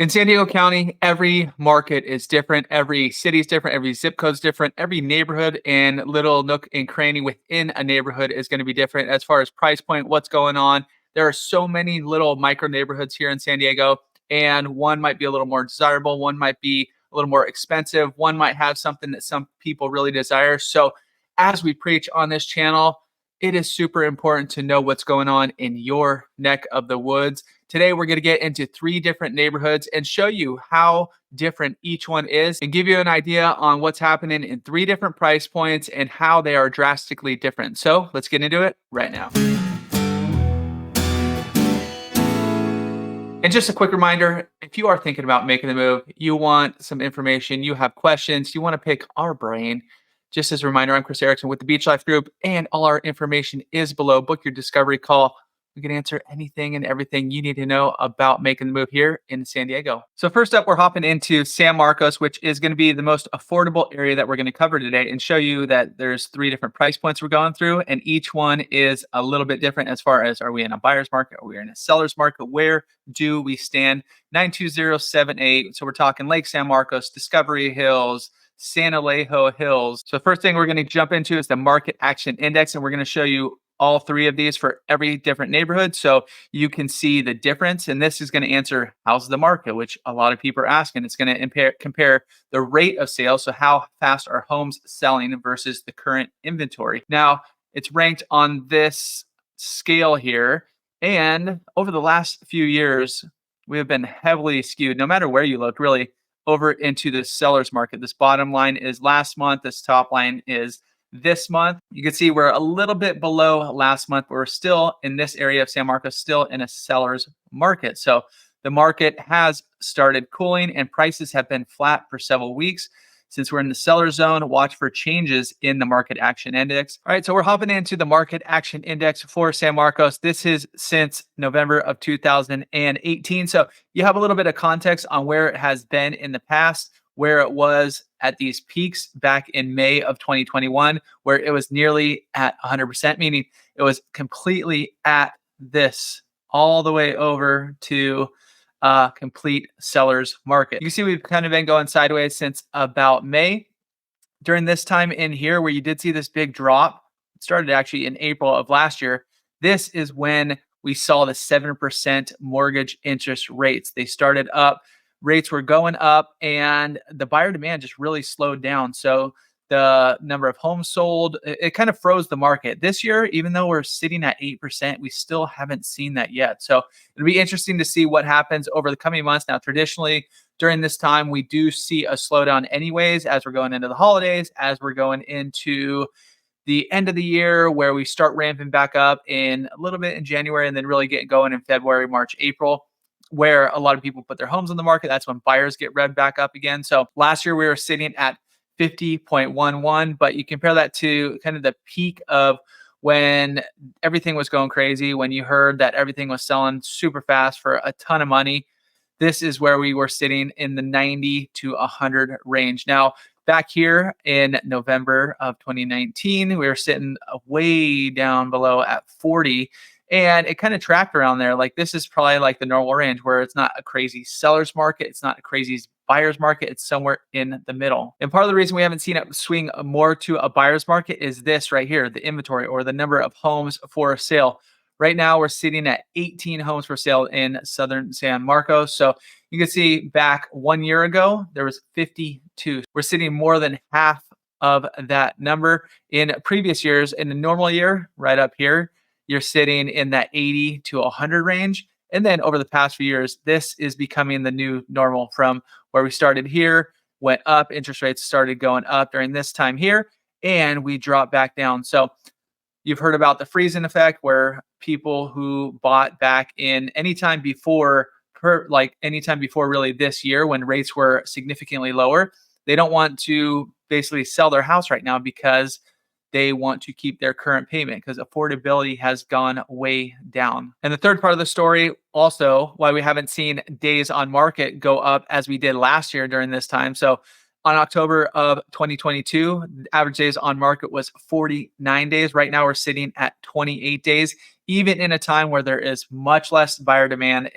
In San Diego County, every market is different. Every city is different. Every zip code is different. Every neighborhood and little nook and cranny within a neighborhood is going to be different as far as price point, what's going on. There are so many little micro neighborhoods here in San Diego, and one might be a little more desirable. One might be a little more expensive. One might have something that some people really desire. So, as we preach on this channel, it is super important to know what's going on in your neck of the woods. Today, we're going to get into 3 different neighborhoods and show you how different each one is and give you an idea on what's happening in 3 different price points and how they are drastically different. So let's get into it right now. And just a quick reminder, if you are thinking about making the move, you want some information, you have questions, you want to pick our brain. Just as a reminder, I'm Chris Erickson with the Beach Life Group, and all our information is below. Book your discovery call. We can answer anything and everything you need to know about making the move here in San Diego. So first up, we're hopping into San Marcos, which is going to be the most affordable area that we're going to cover today and show you that there's 3 different price points we're going through, and each one is a little bit different as far as, are we in a buyer's market? Are we in a seller's market? Where do we stand? 92078. So we're talking Lake San Marcos, Discovery Hills, San Alejo Hills. So the first thing we're going to jump into is the market action index, and we're going to show you all 3 of these for every different neighborhood so you can see the difference. And this is going to answer how's the market, which a lot of people are asking. It's going to compare the rate of sales, so how fast are homes selling versus the current inventory. Now, it's ranked on this scale here, and over the last few years, we have been heavily skewed, no matter where you look, really, over into the seller's market. This bottom line is last month. This top line is this month. You can see we're a little bit below last month, but we're still in this area of San Marcos, still in a seller's market. So the market has started cooling and prices have been flat for several weeks. Since we're in the seller zone, watch for changes in the market action index. All right, so we're hopping into the market action index for San Marcos. This is since November of 2018. So you have a little bit of context on where it has been in the past, where it was at these peaks back in May of 2021, where it was nearly at 100%, meaning it was completely at this all the way over to complete seller's market. You can see we've kind of been going sideways since about May. During this time in here where you did see this big drop, it started actually in April of last year. This is when we saw the 7% mortgage interest rates. They started up, rates were going up, and the buyer demand just really slowed down. So the number of homes sold, it kind of froze the market. This year, even though we're sitting at 8%, we still haven't seen that yet. So it'll be interesting to see what happens over the coming months. Now, traditionally, during this time, we do see a slowdown anyways, as we're going into the holidays, as we're going into the end of the year, where we start ramping back up in a little bit in January and then really get going in February, March, April, where a lot of people put their homes on the market. That's when buyers get revved back up again. So last year, we were sitting at 50.11, but you compare that to kind of the peak of when everything was going crazy, when you heard that everything was selling super fast for a ton of money. This is where we were sitting in the 90 to 100 range. Now, back here in November of 2019, we were sitting way down below at 40. And it kind of tracked around there. Like, this is probably like the normal range where it's not a crazy seller's market. It's not a crazy buyer's market. It's somewhere in the middle. And part of the reason we haven't seen it swing more to a buyer's market is this right here, the inventory, or the number of homes for sale. Right now, we're sitting at 18 homes for sale in southern San Marcos. So you can see back 1 year ago, there was 52. We're sitting more than half of that number. In previous years, in a normal year, right up here, you're sitting in that 80 to 100 range. And then over the past few years, this is becoming the new normal. From where we started here, went up, interest rates started going up during this time here, and we dropped back down. So you've heard about the freezing effect, where people who bought back in anytime before really this year, when rates were significantly lower, they don't want to basically sell their house right now because they want to keep their current payment, because affordability has gone way down. And the third part of the story, also why we haven't seen days on market go up as we did last year during this time. So On October of 2022, the average days on market was 49 days. Right now, we're sitting at 28 days, even in a time where there is much less buyer demand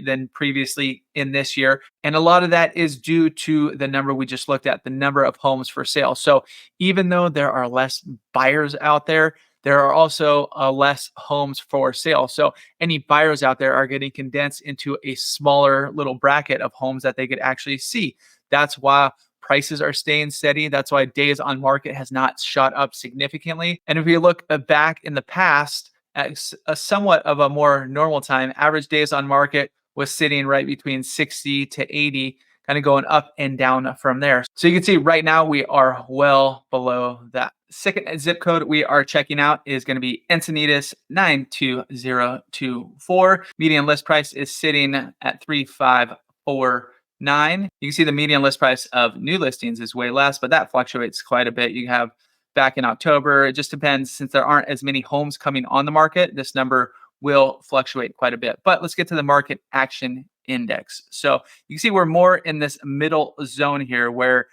than previously in this year. And a lot of that is due to the number we just looked at, the number of homes for sale. So even though there are less buyers out there are also less homes for sale. So any buyers out there are getting condensed into a smaller little bracket of homes that they could actually see. That's why prices are staying steady. That's why days on market has not shot up significantly. And if you look back in the past at a somewhat of a more normal time, average days on market was sitting right between 60 to 80, kind of going up and down from there. So you can see right now we are well below that. Second zip code we are checking out is going to be Encinitas 92024. Median list price is sitting at 3,549. You can see the median list price of new listings is way less, but that fluctuates quite a bit. You have back in October, it just depends. Since there aren't as many homes coming on the market, this number will fluctuate quite a bit. But let's get to the market action index. So you can see we're more in this middle zone here where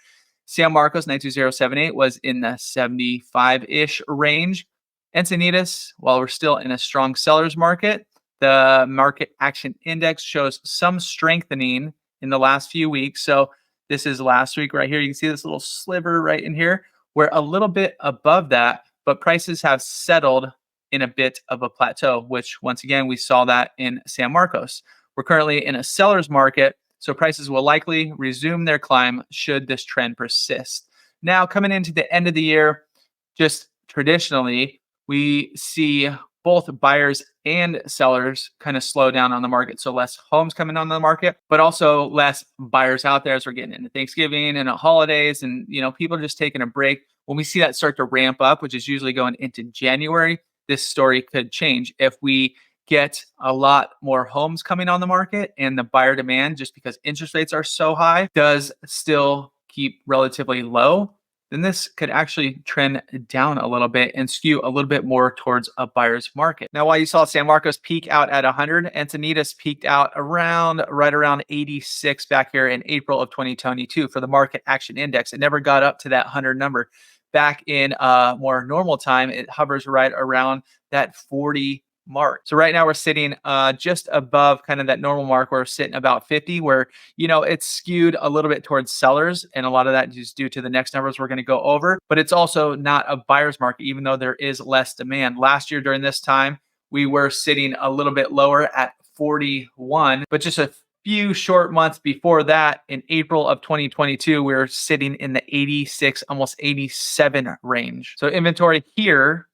San Marcos 92078 was in the 75-ish range. Encinitas, while we're still in a strong seller's market, the market action index shows some strengthening in the last few weeks. So this is last week right here. You can see this little sliver right in here. We're a little bit above that, but prices have settled in a bit of a plateau, which once again, we saw that in San Marcos. We're currently in a seller's market, so prices will likely resume their climb should this trend persist. Now, coming into the end of the year, just traditionally, we see both buyers and sellers kind of slow down on the market. So less homes coming on the market, but also less buyers out there as we're getting into Thanksgiving and holidays, and people are just taking a break. When we see that start to ramp up, which is usually going into January, this story could change. If we get a lot more homes coming on the market and the buyer demand, just because interest rates are so high, does still keep relatively low, then this could actually trend down a little bit and skew a little bit more towards a buyer's market. Now, while you saw San Marcos peak out at 100, Encinitas peaked out right around 86 back here in April of 2022 for the market action index. It never got up to that 100 number. Back in a more normal time, it hovers right around that 40 mark. So right now we're sitting just above kind of that normal mark. We're sitting about 50, where it's skewed a little bit towards sellers, and a lot of that is due to the next numbers we're going to go over. But it's also not a buyer's market, even though there is less demand. Last year during this time, we were sitting a little bit lower at 41, but just a few short months before that, in April of 2022, we were sitting in the 86, almost 87 range. So inventory here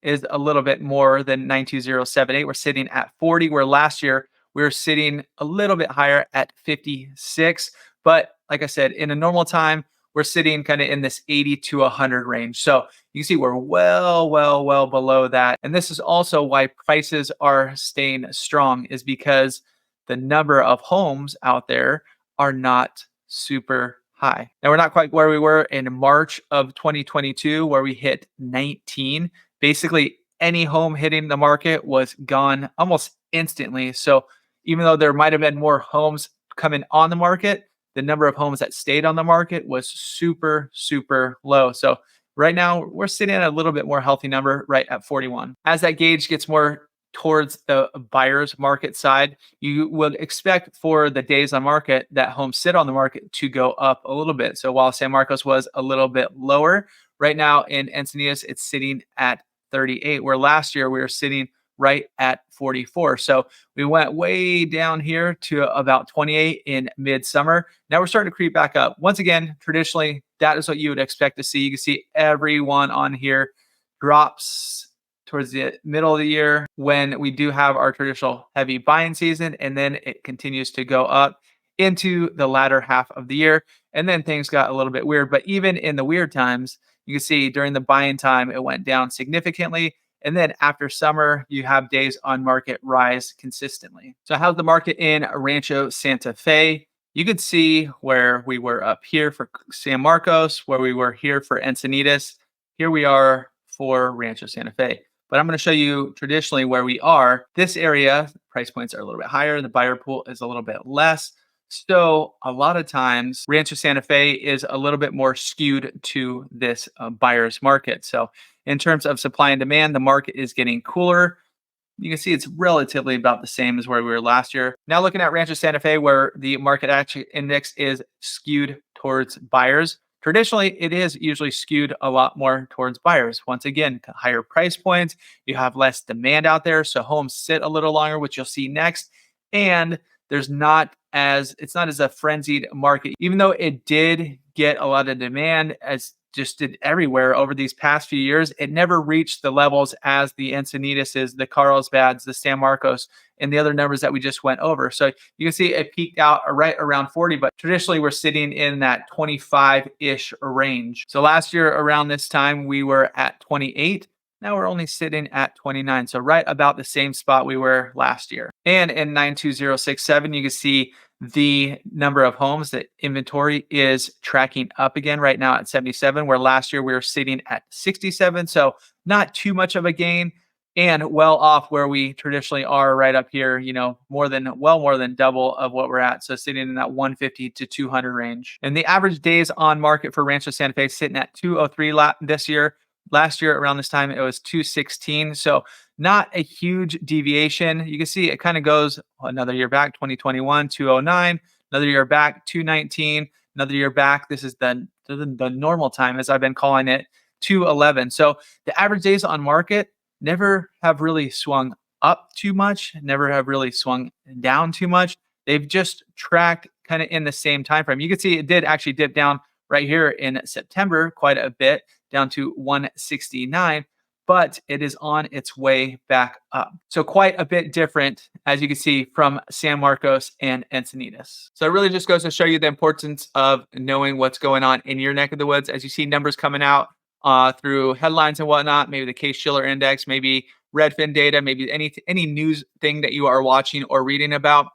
is a little bit more than 92078. We're sitting at 40, where last year we were sitting a little bit higher at 56. But like I said, in a normal time, we're sitting kind of in this 80 to 100 range. So you can see we're well below that. And this is also why prices are staying strong, is because the number of homes out there are not super high. Now, we're not quite where we were in March of 2022, where we hit 19. Basically, any home hitting the market was gone almost instantly. So even though there might have been more homes coming on the market, the number of homes that stayed on the market was super low. So right now we're sitting at a little bit more healthy number right at 41. As that gauge gets more towards the buyer's market side, you would expect for the days on market that homes sit on the market to go up a little bit. So while San Marcos was a little bit lower, right now in Encinitas, it's sitting at 38, where last year we were sitting right at 44. So we went way down here to about 28 in midsummer. Now we're starting to creep back up. Once again, traditionally, that is what you would expect to see. You can see everyone on here drops towards the middle of the year when we do have our traditional heavy buying season, and then it continues to go up into the latter half of the year. And then things got a little bit weird. But even in the weird times, you can see during the buying time, it went down significantly. And then after summer, you have days on market rise consistently. So how's the market in Rancho Santa Fe? You could see where we were up here for San Marcos, where we were here for Encinitas. Here we are for Rancho Santa Fe. But I'm going to show you traditionally where we are. This area, price points are a little bit higher. The buyer pool is a little bit less. So a lot of times, Rancho Santa Fe is a little bit more skewed to this buyer's market. So in terms of supply and demand, the market is getting cooler. You can see it's relatively about the same as where we were last year. Now looking at Rancho Santa Fe, where the market action index is skewed towards buyers. Traditionally, it is usually skewed a lot more towards buyers. Once again, higher price points, you have less demand out there, so homes sit a little longer, which you'll see next. And there's not as it's not as a frenzied market, even though it did get a lot of demand as just did everywhere over these past few years. It never reached the levels as the Encinitas, the Carlsbads, the San Marcos, and the other numbers that we just went over. So you can see it peaked out right around 40, but traditionally we're sitting in that 25-ish range. So last year around this time, we were at 28. Now we're only sitting at 29. So right about the same spot we were last year. And in 92067, you can see the number of homes, that inventory is tracking up again right now at 77, where last year we were sitting at 67. So not too much of a gain and well off where we traditionally are right up here, more than double of what we're at. So sitting in that 150 to 200 range. And the average days on market for Rancho Santa Fe sitting at 203 this year. Last year around this time, it was 216. So not a huge deviation. You can see it kind of goes another year back, 2021, 209, another year back, 219, another year back. This is the normal time, as I've been calling it, 211. So the average days on market never have really swung up too much, never have really swung down too much. They've just tracked kind of in the same time frame. You can see it did actually dip down right here in September quite a bit, down to 169, but it is on its way back up. So quite a bit different, as you can see, from San Marcos and Encinitas. So it really just goes to show you the importance of knowing what's going on in your neck of the woods. As you see numbers coming out through headlines and whatnot, maybe the Case-Shiller Index, maybe Redfin data, maybe any news thing that you are watching or reading about.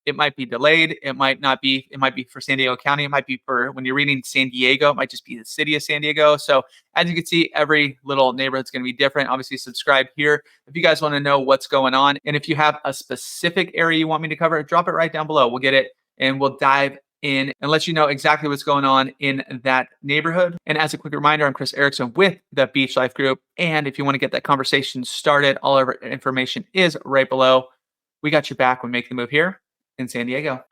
It might be delayed. It might not be. It might be for San Diego County. It might be for when you're reading San Diego. It might just be the city of San Diego. So as you can see, every little neighborhood's going to be different. Obviously, subscribe here if you guys want to know what's going on. And if you have a specific area you want me to cover, drop it right down below. We'll get it and we'll dive in and let you know exactly what's going on in that neighborhood. And as a quick reminder, I'm Chris Erickson with the Beach Life Group. And if you want to get that conversation started, all of our information is right below. We got your back when making the move here in San Diego.